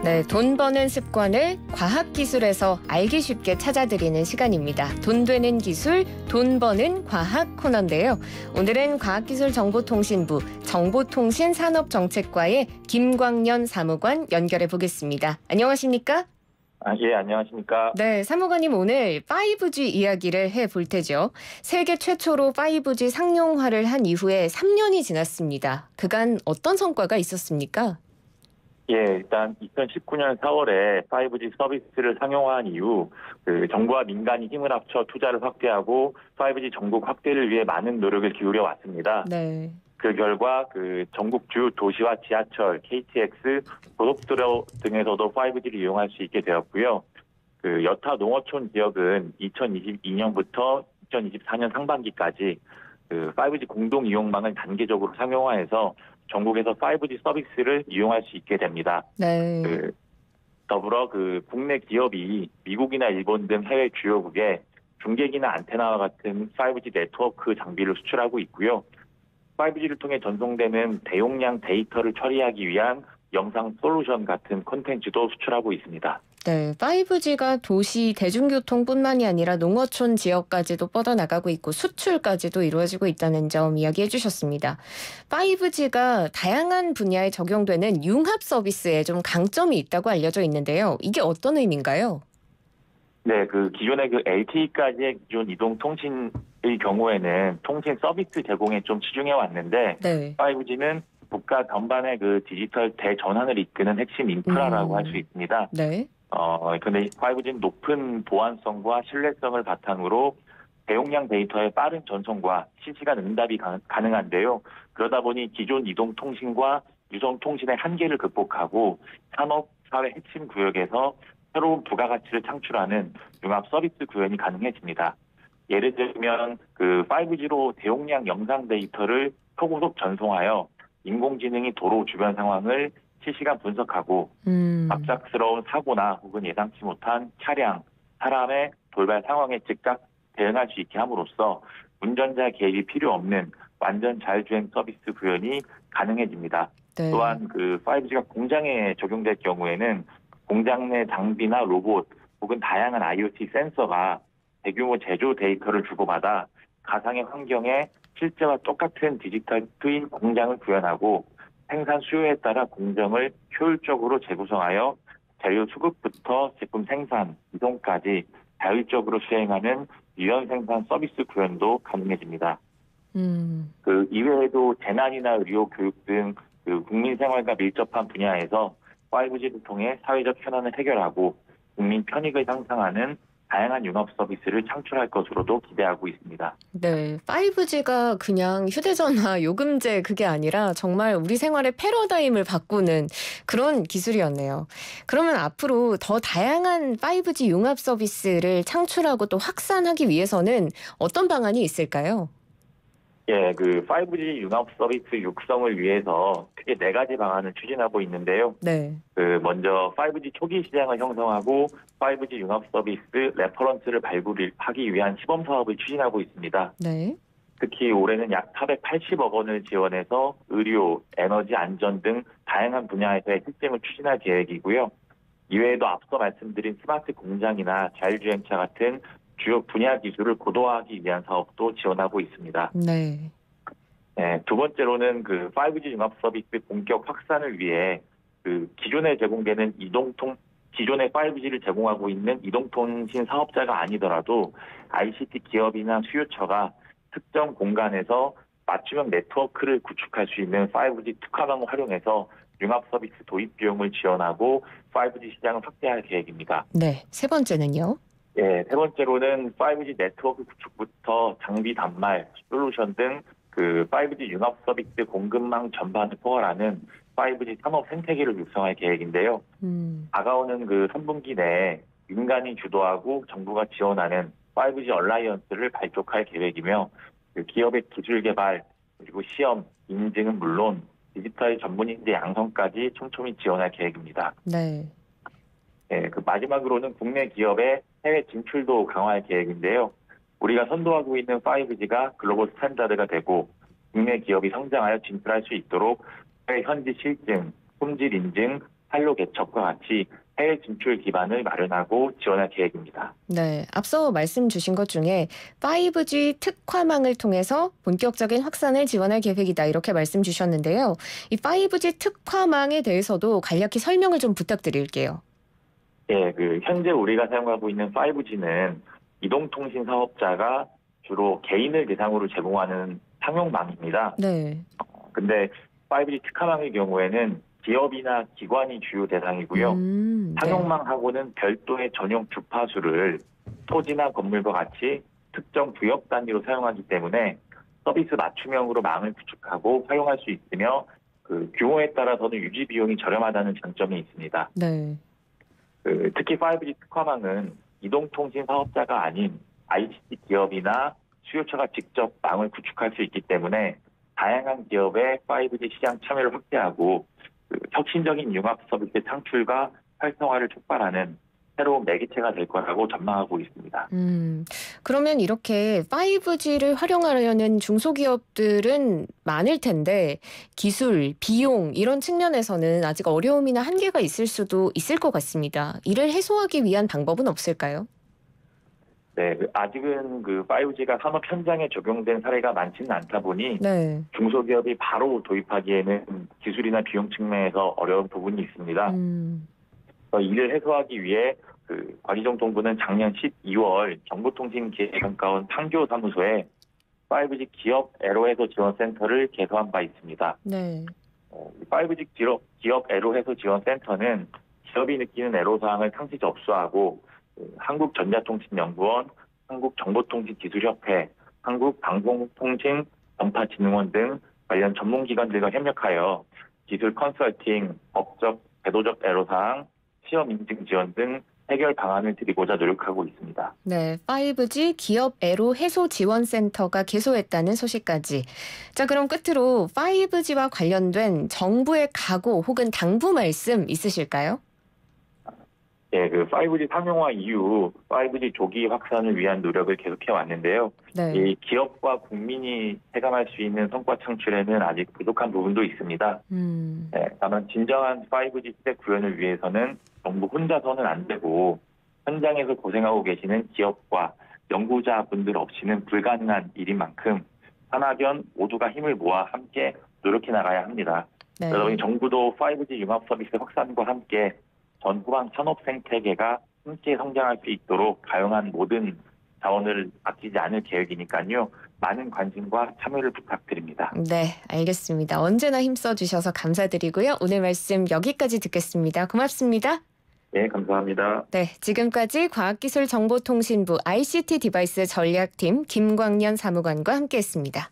네, 돈 버는 습관을 과학기술에서 알기 쉽게 찾아드리는 시간입니다. 돈 되는 기술, 돈 버는 과학 코너인데요. 오늘은 과학기술정보통신부 정보통신산업정책과의 김광년 사무관 연결해 보겠습니다. 안녕하십니까? 예, 안녕하십니까? 네, 사무관님 오늘 5G 이야기를 해볼 테죠. 세계 최초로 5G 상용화를 한 이후에 3년이 지났습니다. 그간 어떤 성과가 있었습니까? 예, 일단 2019년 4월에 5G 서비스를 상용화한 이후 정부와 민간이 힘을 합쳐 투자를 확대하고 5G 전국 확대를 위해 많은 노력을 기울여 왔습니다. 네. 그 결과 전국 주요 도시와 지하철, KTX, 고속도로 등에서도 5G를 이용할 수 있게 되었고요. 여타 농어촌 지역은 2022년부터 2024년 상반기까지 5G 공동 이용망을 단계적으로 상용화해서 전국에서 5G 서비스를 이용할 수 있게 됩니다. 네. 더불어 국내 기업이 미국이나 일본 등 해외 주요국에 중계기나 안테나와 같은 5G 네트워크 장비를 수출하고 있고요. 5G를 통해 전송되는 대용량 데이터를 처리하기 위한 영상 솔루션 같은 콘텐츠도 수출하고 있습니다. 네, 5G가 도시 대중교통뿐만이 아니라 농어촌 지역까지도 뻗어나가고 있고 수출까지도 이루어지고 있다는 점 이야기해 주셨습니다. 5G가 다양한 분야에 적용되는 융합 서비스에 좀 강점이 있다고 알려져 있는데요. 이게 어떤 의미인가요? 네, 기존의 LTE까지의 기존 이동통신의 경우에는 통신 서비스 제공에 좀 치중해 왔는데, 네. 5G는 국가 전반의 디지털 대전환을 이끄는 핵심 인프라라고 할 수 있습니다. 네. 근데 5G는 높은 보안성과 신뢰성을 바탕으로 대용량 데이터의 빠른 전송과 실시간 응답이 가능한데요. 그러다 보니 기존 이동통신과 유선통신의 한계를 극복하고 산업, 사회 핵심 구역에서 새로운 부가가치를 창출하는 융합 서비스 구현이 가능해집니다. 예를 들면 5G로 대용량 영상 데이터를 초고속 전송하여 인공지능이 도로 주변 상황을 실시간 분석하고 갑작스러운 사고나 혹은 예상치 못한 차량, 사람의 돌발 상황에 즉각 대응할 수 있게 함으로써 운전자 개입이 필요 없는 완전 자율주행 서비스 구현이 가능해집니다. 네. 또한 5G가 공장에 적용될 경우에는 공장 내 장비나 로봇 혹은 다양한 IoT 센서가 대규모 제조 데이터를 주고받아 가상의 환경에 실제와 똑같은 디지털 트윈 공장을 구현하고 생산 수요에 따라 공정을 효율적으로 재구성하여 재료 수급부터 제품 생산, 이동까지 자율적으로 수행하는 유연 생산 서비스 구현도 가능해집니다. 이외에도 재난이나 의료, 교육 등 국민 생활과 밀접한 분야에서 5G를 통해 사회적 현안을 해결하고 국민 편익을 향상하는 다양한 융합 서비스를 창출할 것으로도 기대하고 있습니다. 네, 5G가 그냥 휴대전화, 요금제 그게 아니라 정말 우리 생활의 패러다임을 바꾸는 그런 기술이었네요. 그러면 앞으로 더 다양한 5G 융합 서비스를 창출하고 또 확산하기 위해서는 어떤 방안이 있을까요? 예, 5G 융합 서비스 육성을 위해서 크게 4가지 방안을 추진하고 있는데요. 네. 먼저 5G 초기 시장을 형성하고 5G 융합 서비스 레퍼런스를 발굴하기 위한 시범 사업을 추진하고 있습니다. 네. 특히 올해는 약 480억 원을 지원해서 의료, 에너지 안전 등 다양한 분야에서의 시스템을 추진할 계획이고요. 이외에도 앞서 말씀드린 스마트 공장이나 자율주행차 같은 주요 분야 기술을 고도화하기 위한 사업도 지원하고 있습니다. 네. 네, 두 번째로는 5G 융합 서비스 본격 확산을 위해 기존에 제공되는 기존의 5G를 제공하고 있는 이동통신 사업자가 아니더라도 ICT 기업이나 수요처가 특정 공간에서 맞춤형 네트워크를 구축할 수 있는 5G 특화망을 활용해서 융합 서비스 도입 비용을 지원하고 5G 시장을 확대할 계획입니다. 네. 세 번째는요? 네, 세 번째로는 5G 네트워크 구축부터 장비 단말, 솔루션 등 5G 융합 서비스 공급망 전반을 포괄하는 5G 산업 생태계를 육성할 계획인데요. 다가오는 3분기 내에 민간이 주도하고 정부가 지원하는 5G 얼라이언스를 발족할 계획이며 기업의 기술 개발, 그리고 시험, 인증은 물론 디지털 전문인재 양성까지 촘촘히 지원할 계획입니다. 네. 네, 마지막으로는 국내 기업의 해외 진출도 강화할 계획인데요. 우리가 선도하고 있는 5G가 글로벌 스탠다드가 되고 국내 기업이 성장하여 진출할 수 있도록 해외 현지 실증, 품질 인증, 판로 개척과 같이 해외 진출 기반을 마련하고 지원할 계획입니다. 네, 앞서 말씀 주신 것 중에 5G 특화망을 통해서 본격적인 확산을 지원할 계획이다 이렇게 말씀 주셨는데요. 이 5G 특화망에 대해서도 간략히 설명을 좀 부탁드릴게요. 예, 현재 우리가 사용하고 있는 5G는 이동통신 사업자가 주로 개인을 대상으로 제공하는 상용망입니다. 네. 근데 5G 특화망의 경우에는 기업이나 기관이 주요 대상이고요. 네. 상용망하고는 별도의 전용 주파수를 토지나 건물과 같이 특정 구역 단위로 사용하기 때문에 서비스 맞춤형으로 망을 구축하고 활용할 수 있으며 규모에 따라서는 유지 비용이 저렴하다는 장점이 있습니다. 네. 특히 5G 특화망은 이동통신 사업자가 아닌 ICT 기업이나 수요처가 직접 망을 구축할 수 있기 때문에 다양한 기업의 5G 시장 참여를 확대하고 혁신적인 융합 서비스 창출과 활성화를 촉발하는 새로운 매개체가 될 거라고 전망하고 있습니다. 그러면 이렇게 5G를 활용하려는 중소기업들은 많을 텐데 기술, 비용 이런 측면에서는 아직 어려움이나 한계가 있을 수도 있을 것 같습니다. 이를 해소하기 위한 방법은 없을까요? 네, 아직은 5G가 산업 현장에 적용된 사례가 많지는 않다 보니 네. 중소기업이 바로 도입하기에는 기술이나 비용 측면에서 어려운 부분이 있습니다. 이를 해소하기 위해 과기정통부는 작년 12월 정보통신기획평가원 판교사무소에 5G 기업 애로해소 지원센터를 개소한 바 있습니다. 네. 5G 기업 애로해소 지원센터는 기업이 느끼는 애로사항을 상시 접수하고 한국전자통신연구원, 한국정보통신기술협회, 한국방송통신전파진흥원 등 관련 전문기관들과 협력하여 기술 컨설팅, 법적, 제도적 애로사항, 시험 인증 지원 등 해결 방안을 드리고자 노력하고 있습니다. 네, 5G 기업 애로 해소 지원센터가 개소했다는 소식까지. 자, 그럼 끝으로 5G와 관련된 정부의 각오 혹은 당부 말씀 있으실까요? 네, 5G 상용화 이후 5G 조기 확산을 위한 노력을 계속해 왔는데요. 네. 이 기업과 국민이 체감할 수 있는 성과 창출에는 아직 부족한 부분도 있습니다. 네, 다만 진정한 5G 시대 구현을 위해서는 정부 혼자서는 안 되고 현장에서 고생하고 계시는 기업과 연구자분들 없이는 불가능한 일인 만큼 산학연 모두가 힘을 모아 함께 노력해 나가야 합니다. 네. 그러다 보니 정부도 5G 융합 서비스 확산과 함께 전 후방 산업 생태계가 함께 성장할 수 있도록 다양한 모든 자원을 아끼지 않을 계획이니까요. 많은 관심과 참여를 부탁드립니다. 네, 알겠습니다. 언제나 힘써주셔서 감사드리고요. 오늘 말씀 여기까지 듣겠습니다. 고맙습니다. 네, 감사합니다. 네, 지금까지 과학기술정보통신부 ICT 디바이스 전략팀 김광년 사무관과 함께했습니다.